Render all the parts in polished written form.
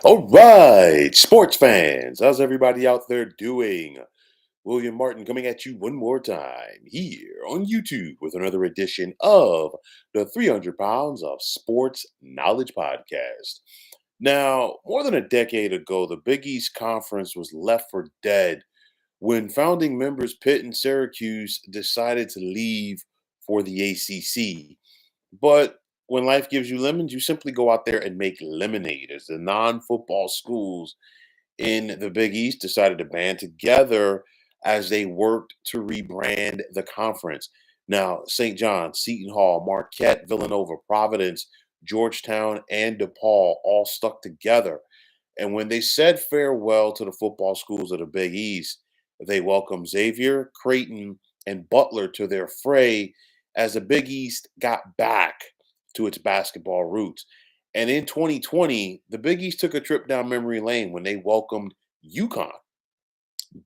All right, sports fans, how's everybody out there doing? William Martin coming at you one more time here on YouTube with another edition of the 300 Pounds of Sports Knowledge Podcast. Now, more than a decade ago, the Big East Conference was left for dead when founding members Pitt and Syracuse decided to leave for the ACC. But when life gives you lemons, you simply go out there and make lemonade. As the non football schools in the Big East decided to band together as they worked to rebrand the conference. Now, St. John, Seton Hall, Marquette, Villanova, Providence, Georgetown, and DePaul all stuck together. And when they said farewell to the football schools of the Big East, they welcomed Xavier, Creighton, and Butler to their fray as the Big East got back to its basketball roots. And in 2020, the Big East took a trip down memory lane when they welcomed UConn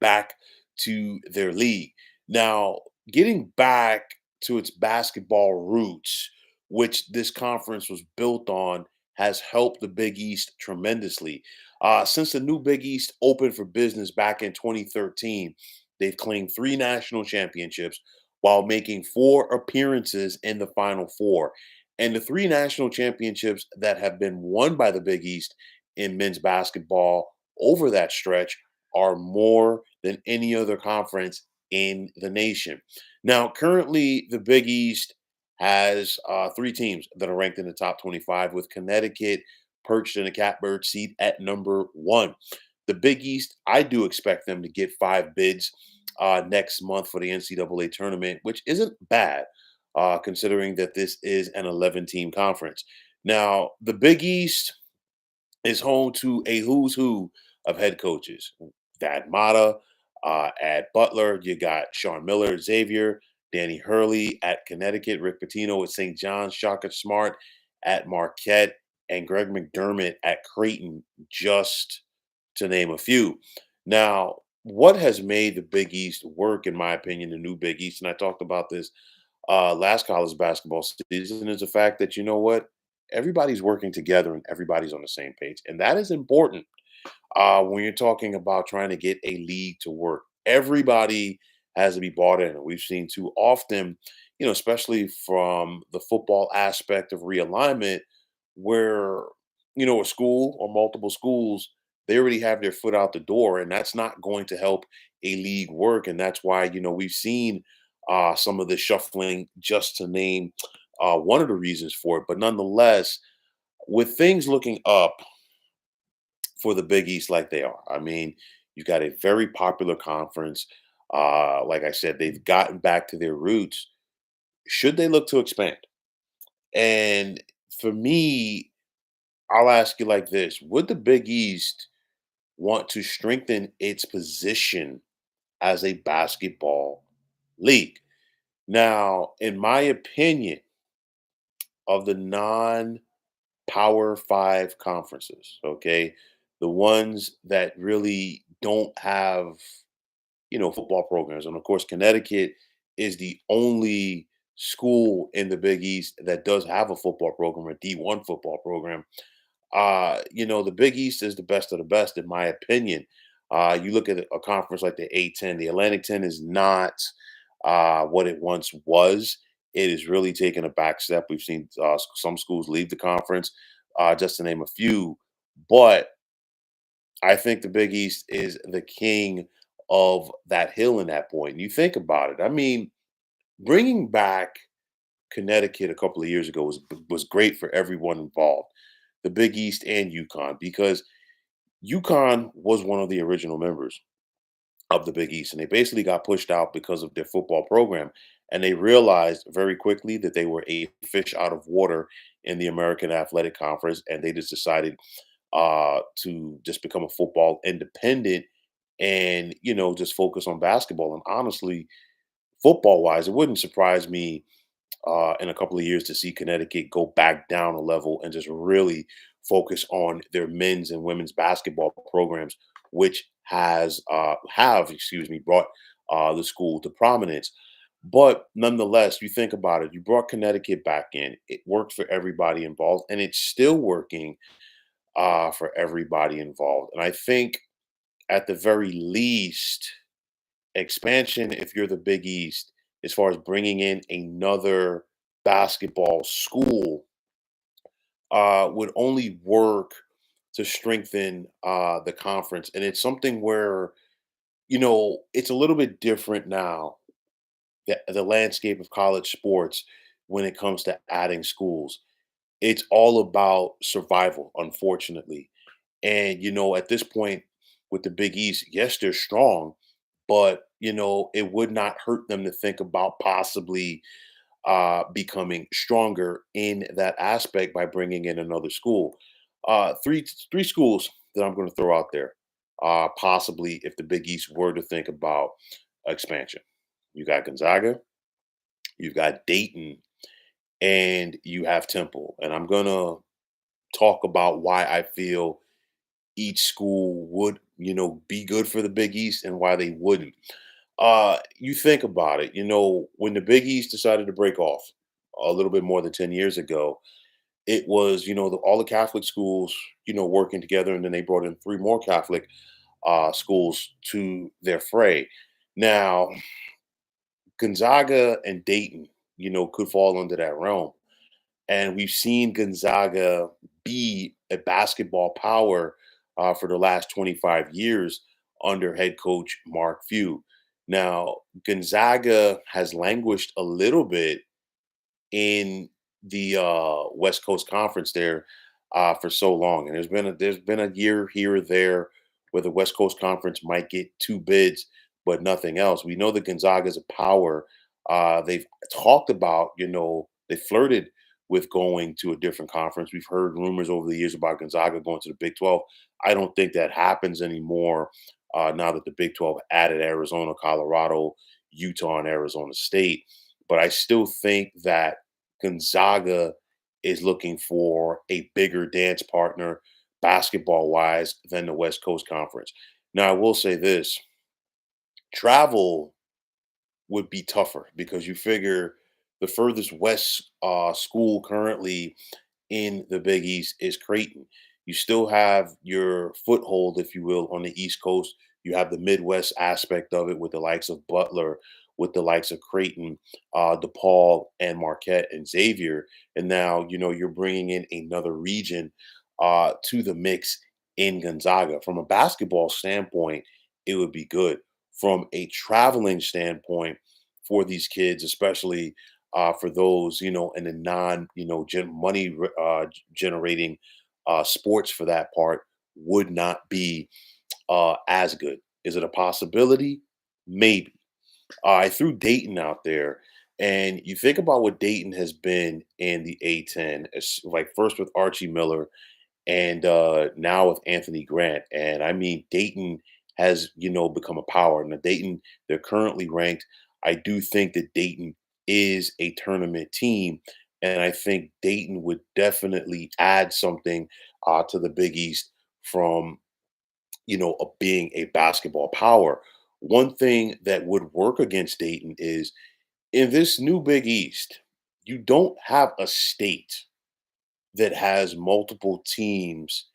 back to their league. Now, getting back to its basketball roots, which this conference was built on, has helped the Big East tremendously. Since the new Big East opened for business back in 2013, they've claimed three national championships while making four appearances in the Final Four. And the three national championships that have been won by the Big East in men's basketball over that stretch are more than any other conference in the nation. Now, currently, the Big East has three teams that are ranked in the top 25, with Connecticut perched in a catbird seat at number one. The Big East, I do expect them to get five bids next month for the NCAA tournament, which isn't bad considering that this is an 11-team conference. Now, the Big East is home to a who's who of head coaches. Thad Matta at Butler. You got Sean Miller at Xavier, Danny Hurley at Connecticut, Rick Pitino at St. John's, Shaka Smart at Marquette, and Greg McDermott at Creighton, just to name a few. Now, what has made the Big East work, in my opinion, the new Big East, and I talked about this last college basketball season, is the fact that you know what? Everybody's working together and everybody's on the same page. And that is important when you're talking about trying to get a league to work. Everybody has to be bought in. And we've seen too often, especially from the football aspect of realignment, where, a school or multiple schools, they already have their foot out the door, and that's not going to help a league work. And that's why, we've seen some of the shuffling, just to name one of the reasons for it. But nonetheless, with things looking up for the Big East like they are, I mean, you've got a very popular conference. Like I said, they've gotten back to their roots. Should they look to expand? And for me, I'll ask you like this: would the Big East want to strengthen its position as a basketball league? Now, in my opinion, of the non Power Five conferences, okay, the ones that really don't have, football programs. And of course, Connecticut is the only school in the Big East that does have a football program, a D1 football program. The Big East is the best of the best, in my opinion. You look at a conference like the A10, the Atlantic 10 is not what it once was. It is really taken a back step. We've seen some schools leave the conference, just to name a few. But I think the Big East is the king of that hill in that point. And you think about it. I mean, bringing back Connecticut a couple of years ago was great for everyone involved, the Big East and UConn, because UConn was one of the original members of the Big East, and they basically got pushed out because of their football program. And they realized very quickly that they were a fish out of water in the American Athletic Conference, and they just decided to just become a football independent and just focus on basketball. And honestly, football wise, it wouldn't surprise me in a couple of years to see Connecticut go back down a level and just really focus on their men's and women's basketball programs, which have brought the school to prominence. But nonetheless, you think about it, you brought Connecticut back in. It worked for everybody involved, and it's still working for everybody involved. And I think at the very least, expansion, if you're the Big East, as far as bringing in another basketball school, would only work to strengthen the conference. And it's something where, it's a little bit different now, the landscape of college sports when it comes to adding schools. It's all about survival, unfortunately. And, at this point with the Big East, yes, they're strong, but, it would not hurt them to think about possibly becoming stronger in that aspect by bringing in another school. Three schools that I'm going to throw out there, possibly if the Big East were to think about expansion. You got Gonzaga, you've got Dayton, and you have Temple. And I'm going to talk about why I feel each school would, be good for the Big East and why they wouldn't. You think about it, when the Big East decided to break off a little bit more than 10 years ago, it was, all the Catholic schools, working together, and then they brought in three more Catholic schools to their fray. Now, Gonzaga and Dayton, could fall under that realm. And we've seen Gonzaga be a basketball power for the last 25 years under head coach Mark Few. Now, Gonzaga has languished a little bit in the West Coast Conference there for so long, and there's been a year here or there where the West Coast Conference might get two bids, but nothing else. We know that Gonzaga is a power. They've talked about, they flirted with going to a different conference. We've heard rumors over the years about Gonzaga going to the Big 12. I don't think that happens anymore now that the Big 12 added Arizona, Colorado, Utah, and Arizona State. But I still think that Gonzaga is looking for a bigger dance partner basketball wise than the West Coast Conference. Now, I will say this: travel would be tougher because you figure the furthest west school currently in the Big East is Creighton. You still have your foothold, if you will, on the East Coast. You have the Midwest aspect of it with the likes of Butler, with the likes of Creighton, DePaul, and Marquette and Xavier. And now, you're bringing in another region to the mix in Gonzaga. From a basketball standpoint, it would be good. From a traveling standpoint, for these kids, especially for those, in the non, money generating sports for that part, would not be as good. Is it a possibility? Maybe. I threw Dayton out there, and you think about what Dayton has been in the A10, like first with Archie Miller, and now with Anthony Grant. And I mean, Dayton has, become a power. Now, Dayton, they're currently ranked. I do think that Dayton is a tournament team. And I think Dayton would definitely add something to the Big East from, being a basketball power. One thing that would work against Dayton is in this new Big East, you don't have a state that has multiple teams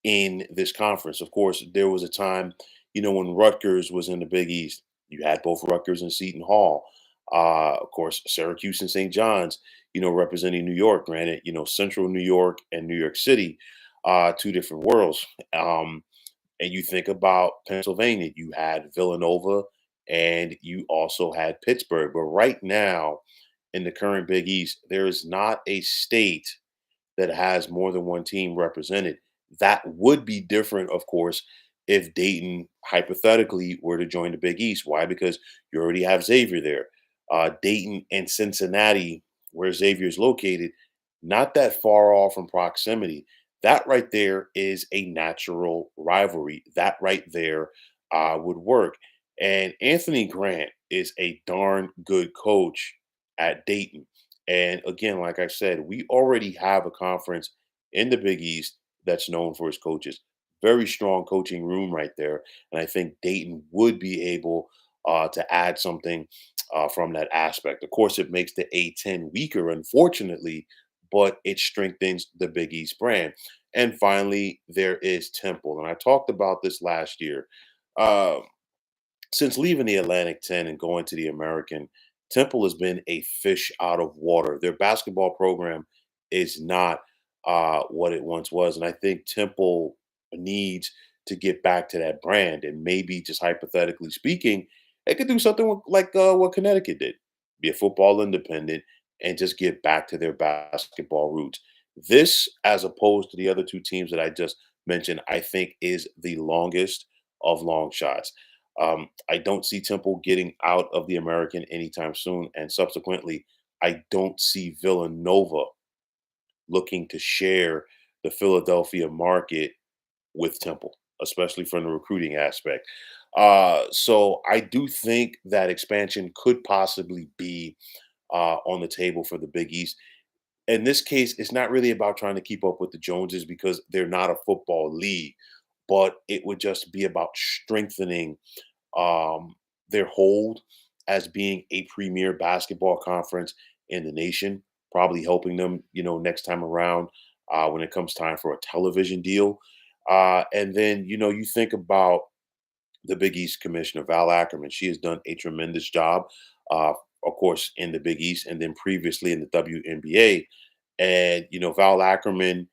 in this conference. Of course, there was a time, when Rutgers was in the Big East, you had both Rutgers and Seton Hall. Of course, Syracuse and St. John's, representing New York. Granted, Central New York and New York City, two different worlds. And you think about Pennsylvania, you had Villanova and you also had Pittsburgh. But right now, in the current Big East, there is not a state that has more than one team represented. That would be different, of course, if Dayton hypothetically were to join the Big East. Why? Because you already have Xavier there. Dayton and Cincinnati, where Xavier is located, not that far off from proximity. That right there is a natural rivalry. That right there would work. And Anthony Grant is a darn good coach at Dayton. And again, like I said, we already have a conference in the Big East that's known for its coaches. Very strong coaching room right there. And I think Dayton would be able to add something from that aspect. Of course, it makes the A10 weaker, unfortunately, but it strengthens the Big East brand. And finally, there is Temple. And I talked about this last year. Um, since leaving the Atlantic 10 and going to the American, Temple has been a fish out of water. Their basketball program is not what it once was. And I think Temple needs to get back to that brand. And maybe, just hypothetically speaking, they could do something like what Connecticut did, be a football independent and just get back to their basketball roots. This, as opposed to the other two teams that I just mentioned, I think is the longest of long shots. I don't see Temple getting out of the American anytime soon. And subsequently, I don't see Villanova looking to share the Philadelphia market with Temple, especially from the recruiting aspect. So I do think that expansion could possibly be on the table for the Big East. In this case, it's not really about trying to keep up with the Joneses because they're not a football league, but it would just be about strengthening um, their hold as being a premier basketball conference in the nation, probably helping them, next time around when it comes time for a television deal. And then, you think about the Big East commissioner, Val Ackerman. She has done a tremendous job, uh, of course, in the Big East and then previously in the WNBA. And, Val Ackerman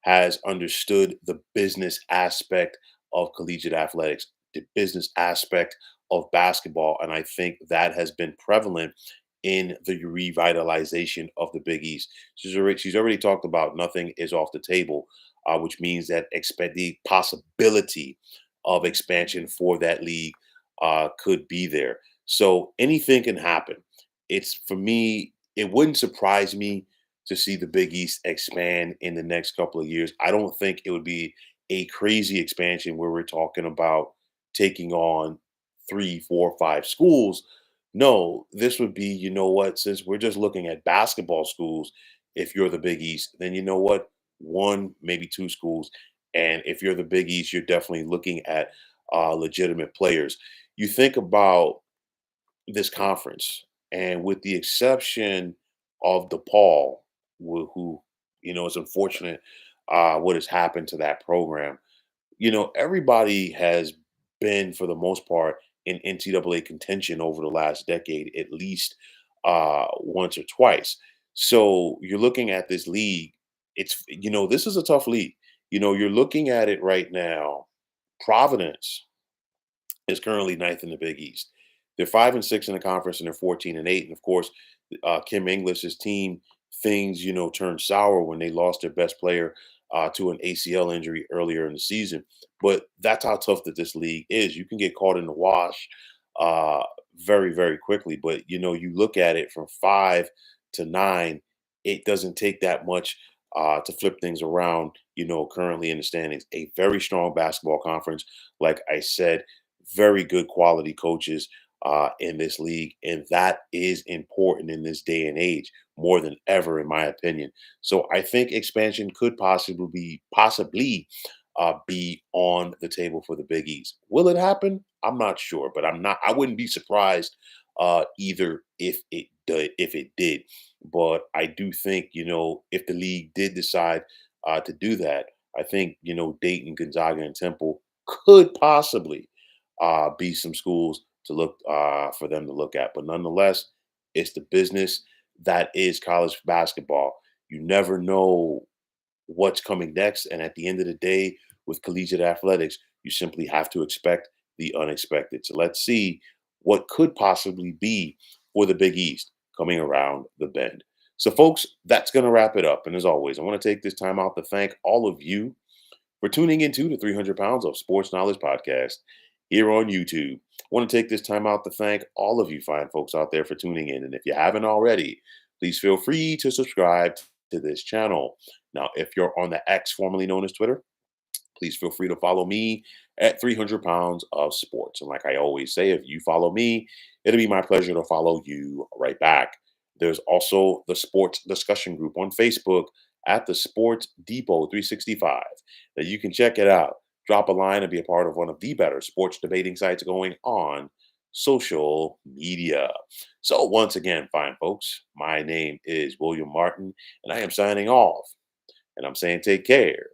has understood the business aspect of collegiate athletics, the business aspect of basketball. And I think that has been prevalent in the revitalization of the Big East. She's already talked about nothing is off the table, which means that expect the possibility of expansion for that league could be there. So anything can happen. It's for me, it wouldn't surprise me to see the Big East expand in the next couple of years. I don't think it would be a crazy expansion where we're talking about taking on three, four, five schools. No, this would be, since we're just looking at basketball schools, if you're the Big East, then you know what? One, maybe two schools. And if you're the Big East, you're definitely looking at legitimate players. You think about this conference, and with the exception of DePaul, who is unfortunate what has happened to that program. Everybody has been, for the most part, in NCAA contention over the last decade, at least once or twice. So you're looking at this league. This is a tough league. You're looking at it right now. Providence is currently ninth in the Big East. They're 5-6 in the conference, and they're 14-8. And of course, Kim English's team, things turned sour when they lost their best player to an ACL injury earlier in the season. But that's how tough that this league is. You can get caught in the wash uh, very, very quickly. But you look at it from 5 to 9, it doesn't take that much to flip things around. Currently in the standings, a very strong basketball conference. Like I said, very good quality coaches in this league, and that is important in this day and age more than ever, in my opinion. So I think expansion could possibly be on the table for the Big East. Will it happen? I'm not sure, but I'm not. I wouldn't be surprised either if it did. But I do think if the league did decide to do that, I think Dayton, Gonzaga, and Temple could possibly be some schools to look for them to look at. But nonetheless, it's the business that is college basketball. You never know what's coming next, and at the end of the day, with collegiate athletics, you simply have to expect the unexpected. So let's see what could possibly be for the Big East coming around the bend. So, folks, that's going to wrap it up. And as always, I want to take this time out to thank all of you for tuning into the 300 Pounds of Sports Knowledge podcast here on YouTube. I want to take this time out to thank all of you fine folks out there for tuning in. And if you haven't already, please feel free to subscribe to this channel. Now, if you're on the X, formerly known as Twitter, please feel free to follow me at 300 Pounds of Sports. And like I always say, if you follow me, it'll be my pleasure to follow you right back. There's also the sports discussion group on Facebook at the Sports Depot 365 that you can check it out. Drop a line and be a part of one of the better sports debating sites going on social media. So once again, fine folks, my name is William Martin, and I am signing off. And I'm saying take care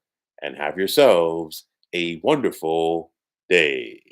and have yourselves a wonderful day.